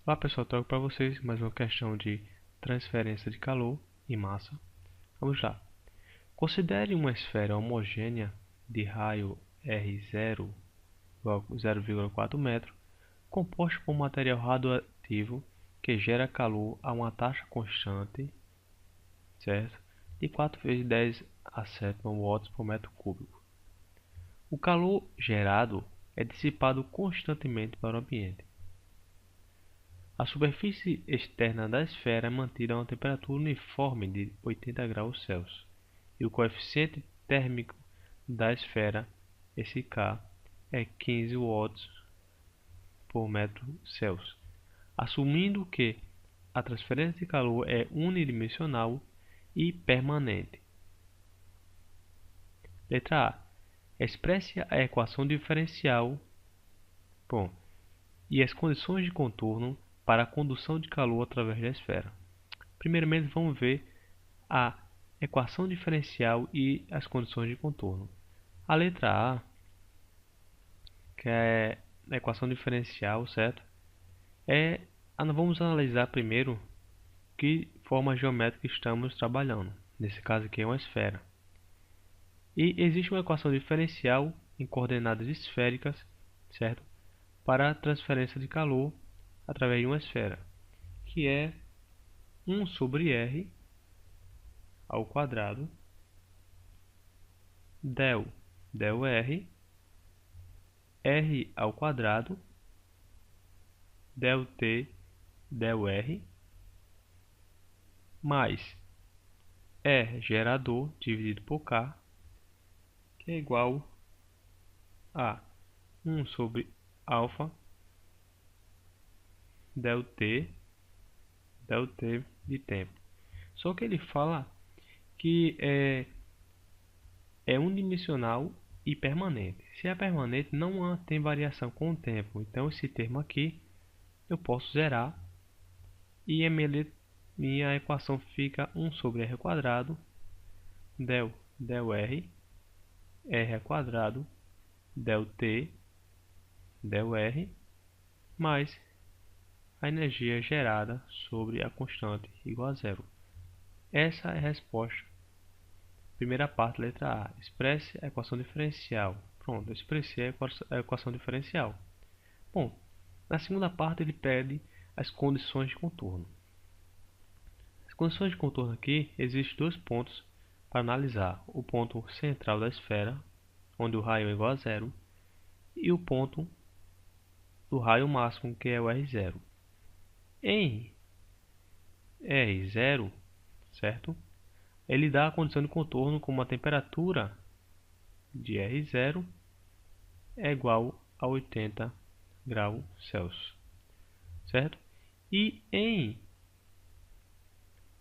Olá pessoal, trago para vocês mais uma questão de transferência de calor e massa. Vamos lá. Considere uma esfera homogênea de raio R0 igual a 0,4 metro, composta por material radioativo que gera calor a uma taxa constante, certo? De 4 vezes 10 a 7 watts por metro cúbico. O calor gerado é dissipado constantemente para o ambiente. A superfície externa da esfera é mantida a uma temperatura uniforme de 80 graus Celsius e o coeficiente térmico da esfera, esse K, é 15 watts por metro Celsius, assumindo que a transferência de calor é unidimensional e permanente. Letra A. Expresse a equação diferencial e as condições de contorno para a condução de calor através da esfera. Primeiramente, vamos ver a equação diferencial e as condições de contorno. A letra A, que é a equação diferencial, certo? Vamos analisar primeiro que forma geométrica estamos trabalhando. Nesse caso aqui é uma esfera. E existe uma equação diferencial em coordenadas esféricas, certo? Para a transferência de calor através de uma esfera, que é 1 sobre R ao quadrado del R, R ao quadrado del T del R, mais E gerador dividido por K, que é igual a 1 sobre alfa del T de tempo. Só que ele fala que é unidimensional e permanente. Se é permanente, não tem variação com o tempo. Então esse termo aqui eu posso zerar e a minha equação fica 1 sobre r quadrado del R, r ao quadrado del T del R, mais a energia gerada sobre a constante igual a zero. Essa é a resposta. Primeira parte, letra A. Expresse a equação diferencial. Pronto, eu expressei a equação diferencial. Bom, na segunda parte ele pede as condições de contorno. As condições de contorno aqui, existem dois pontos para analisar. O ponto central da esfera, onde o raio é igual a zero, e o ponto do raio máximo, que é o R0. Em R0, certo? Ele dá a condição de contorno com uma temperatura de R0 é igual a 80 graus Celsius, certo? E em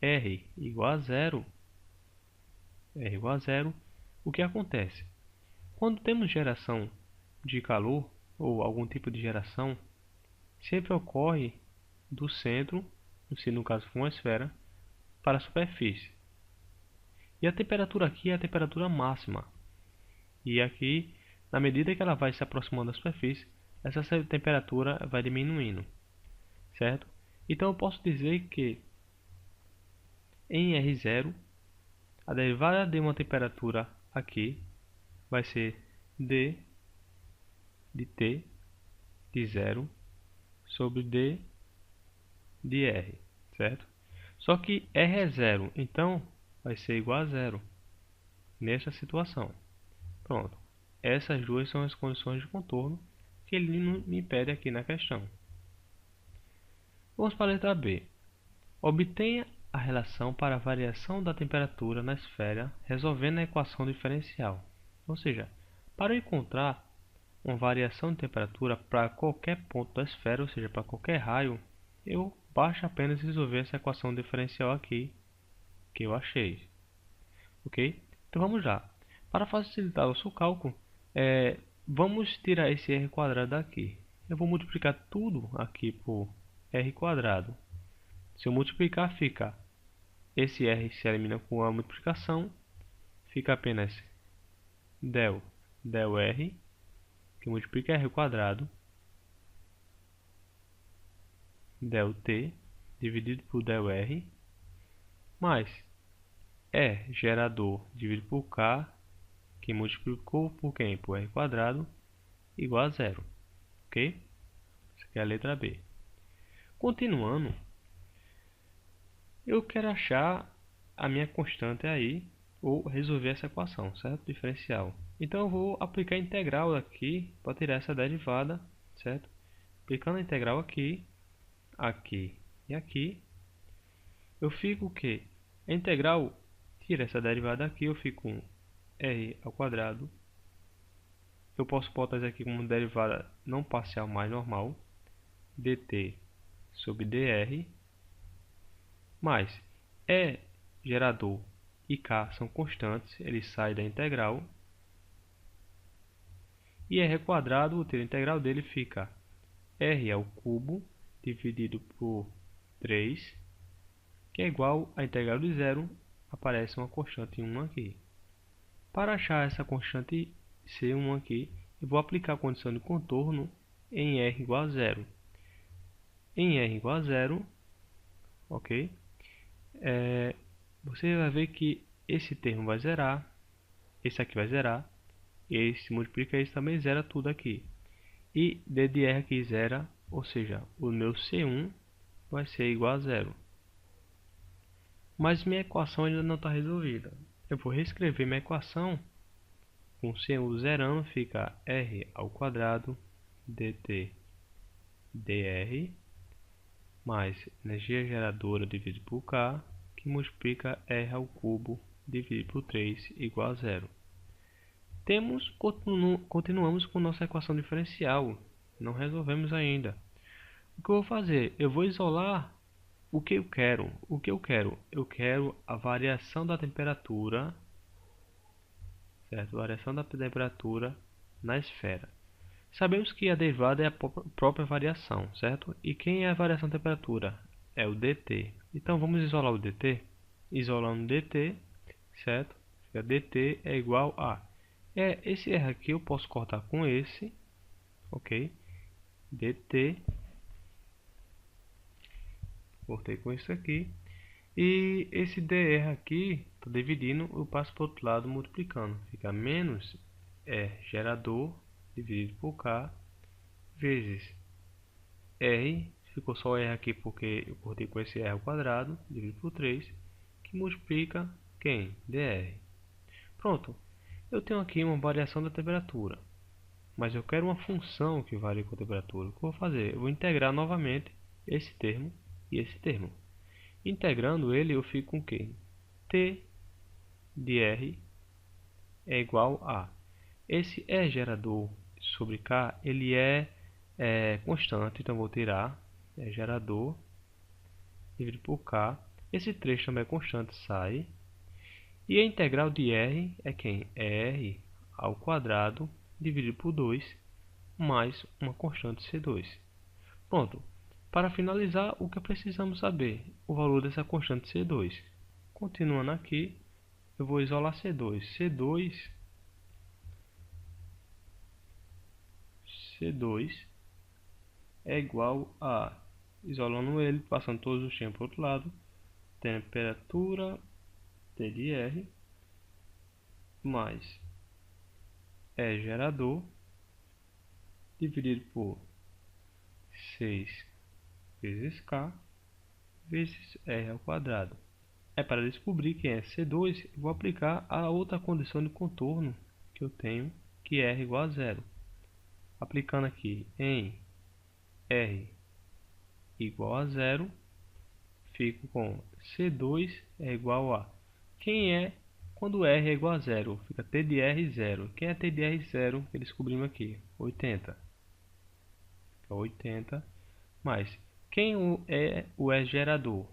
R igual a zero, o que acontece? Quando temos geração de calor ou algum tipo de geração, sempre ocorre do centro, se no caso for uma esfera, para a superfície. E a temperatura aqui é a temperatura máxima. E aqui, na medida que ela vai se aproximando da superfície, essa temperatura vai diminuindo, certo? Então eu posso dizer que em R0, a derivada de uma temperatura aqui vai ser d de T de 0 sobre d de R, certo? Só que R é 0, então vai ser igual a zero nessa situação. Pronto. Essas duas são as condições de contorno que ele me pede aqui na questão. Vamos para a letra B. Obtenha a relação para a variação da temperatura na esfera resolvendo a equação diferencial. Ou seja, para eu encontrar uma variação de temperatura para qualquer ponto da esfera, ou seja, para qualquer raio, eu basta apenas resolver essa equação diferencial aqui que eu achei. Ok? Então vamos lá. Para facilitar o seu cálculo, vamos tirar esse r quadrado daqui. Eu vou multiplicar tudo aqui por r quadrado. Se eu multiplicar, fica esse r se elimina com a multiplicação, fica apenas del R, que multiplica r quadrado, del t dividido por del r, mais E gerador dividido por k, que multiplicou por quem? Por r quadrado, igual a zero. Ok? Essa aqui é a letra B. Continuando, eu quero achar a minha constante aí, ou resolver essa equação, certo? Diferencial. Então eu vou aplicar a integral aqui para tirar essa derivada, certo? Aplicando a integral aqui, aqui e aqui, eu fico o quê? A integral tira essa derivada aqui, eu fico com r ao quadrado. Eu posso botar isso aqui como derivada não parcial mais normal, dt sobre dr, mais E gerador e k são constantes, eles saem da integral. E r ao quadrado, o tiro integral dele fica r ao cubo dividido por 3, que é igual a integral de zero, aparece uma constante 1 aqui. Para achar essa constante C1 aqui, eu vou aplicar a condição de contorno em r igual a zero. Em r igual a zero, ok? Você vai ver que esse termo vai zerar, esse aqui vai zerar, e esse multiplica esse também zera tudo aqui. E d de r aqui zera, ou seja, o meu C1 vai ser igual a zero. Mas minha equação ainda não está resolvida. Eu vou reescrever minha equação com C1 zerando, fica r ao quadrado dt dr mais energia geradora dividido por k, que multiplica r ao cubo dividido por 3 igual a zero. Continuamos com nossa equação diferencial. Não resolvemos ainda. O que eu vou fazer? Eu vou isolar o que eu quero. O que eu quero? Eu quero a variação da temperatura, certo? Variação da temperatura na esfera. Sabemos que a derivada é a própria variação, certo? E quem é a variação da temperatura? É o dt. Então vamos isolar o dt. Isolando dt, certo? Fica dt é igual a... esse r aqui eu posso cortar com esse, ok? dt, cortei com isso aqui. E esse dr aqui, estou dividindo, eu passo para o outro lado multiplicando. Fica menos R gerador dividido por K vezes R, ficou só R aqui porque eu cortei com esse R ao quadrado, dividido por 3, que multiplica quem? dr. Pronto, eu tenho aqui uma variação da temperatura, mas eu quero uma função que varie com a temperatura. O que eu vou fazer? Eu vou integrar novamente esse termo e esse termo. Integrando ele, eu fico com o quê? T de R é igual a... Esse E gerador sobre K, ele é constante, então vou tirar E gerador dividido por K. Esse 3 também é constante, sai. E a integral de R é quem? É R ao quadrado dividido por 2 mais uma constante C2. Pronto. Para finalizar, o que precisamos saber? O valor dessa constante C2. Continuando aqui, eu vou isolar C2. C2 é igual a, isolando ele, passando todos os tempos para o outro lado, temperatura T de R mais E gerador dividido por 6 vezes K vezes R ao quadrado. Para descobrir quem é C2, eu vou aplicar a outra condição de contorno que eu tenho, que é R igual a zero. Aplicando aqui em R igual a zero, fico com C2 é igual a... Quem é quando R é igual a zero? Fica T de R zero. Quem é T de R zero que descobrimos aqui? 80. Fica 80 mais... Quem é o E gerador?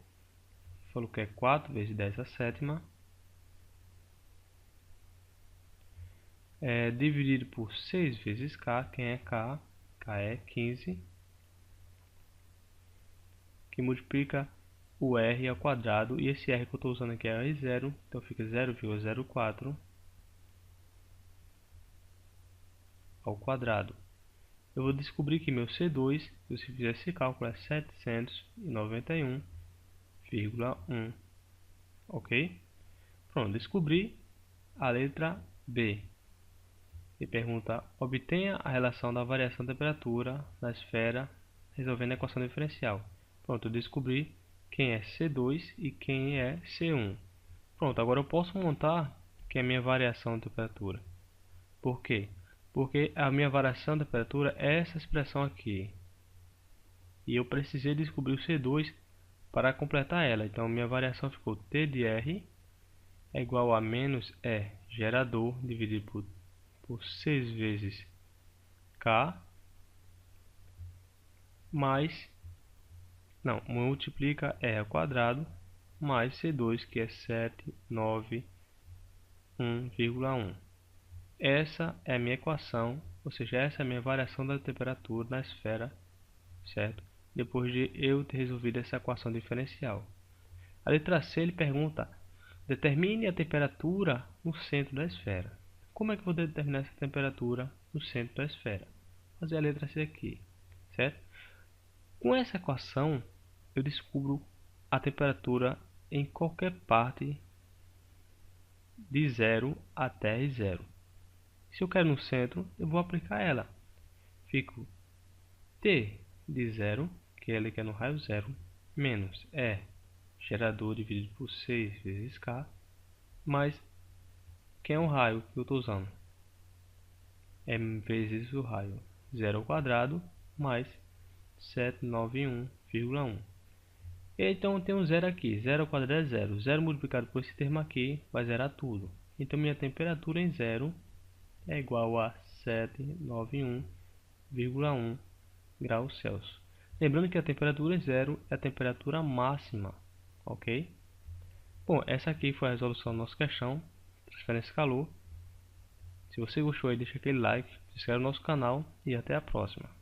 Falou que é 4 vezes 10 a sétima. Dividido por 6 vezes K. Quem é K? K é 15. Que multiplica o R ao quadrado. E esse R que eu estou usando aqui é R0. Então fica 0,04 ao quadrado. eu vou descobrir que meu C2, se você fizer esse cálculo, é 791,1. Ok? Pronto, descobri a letra B. E pergunta: obtenha a relação da variação da temperatura da esfera resolvendo a equação diferencial. Pronto, eu descobri quem é C2 e quem é C1. Pronto, agora eu posso montar que é a minha variação de temperatura. Por quê? Porque a minha variação de temperatura é essa expressão aqui. E eu precisei descobrir o C2 para completar ela. Então, minha variação ficou T de R é igual a menos E gerador dividido por 6 vezes K mais, não, multiplica E ao quadrado mais C2, que é 791,1. Essa é a minha equação, ou seja, essa é a minha variação da temperatura na esfera, certo? Depois de eu ter resolvido essa equação diferencial. A letra C, ele pergunta: determine a temperatura no centro da esfera. Como é que eu vou determinar essa temperatura no centro da esfera? Vou fazer a letra C aqui, certo? Com essa equação, eu descubro a temperatura em qualquer parte de 0 até 0. Se eu quero no centro, eu vou aplicar ela. Fico T de 0, que ele quer no raio 0, menos E gerador dividido por 6 vezes K, mais quem é o raio que eu estou usando? É vezes o raio 0 ao quadrado mais 791,1. Então eu tenho um zero aqui. 0 ao quadrado é 0. 0 multiplicado por esse termo aqui vai zerar tudo. Então minha temperatura em 0 é igual a 791,1 graus Celsius. Lembrando que a temperatura em 0 é a temperatura máxima. Ok? Bom, essa aqui foi a resolução da nossa questão. Transferência de calor. Se você gostou aí, deixa aquele like, se inscreve no nosso canal e até a próxima.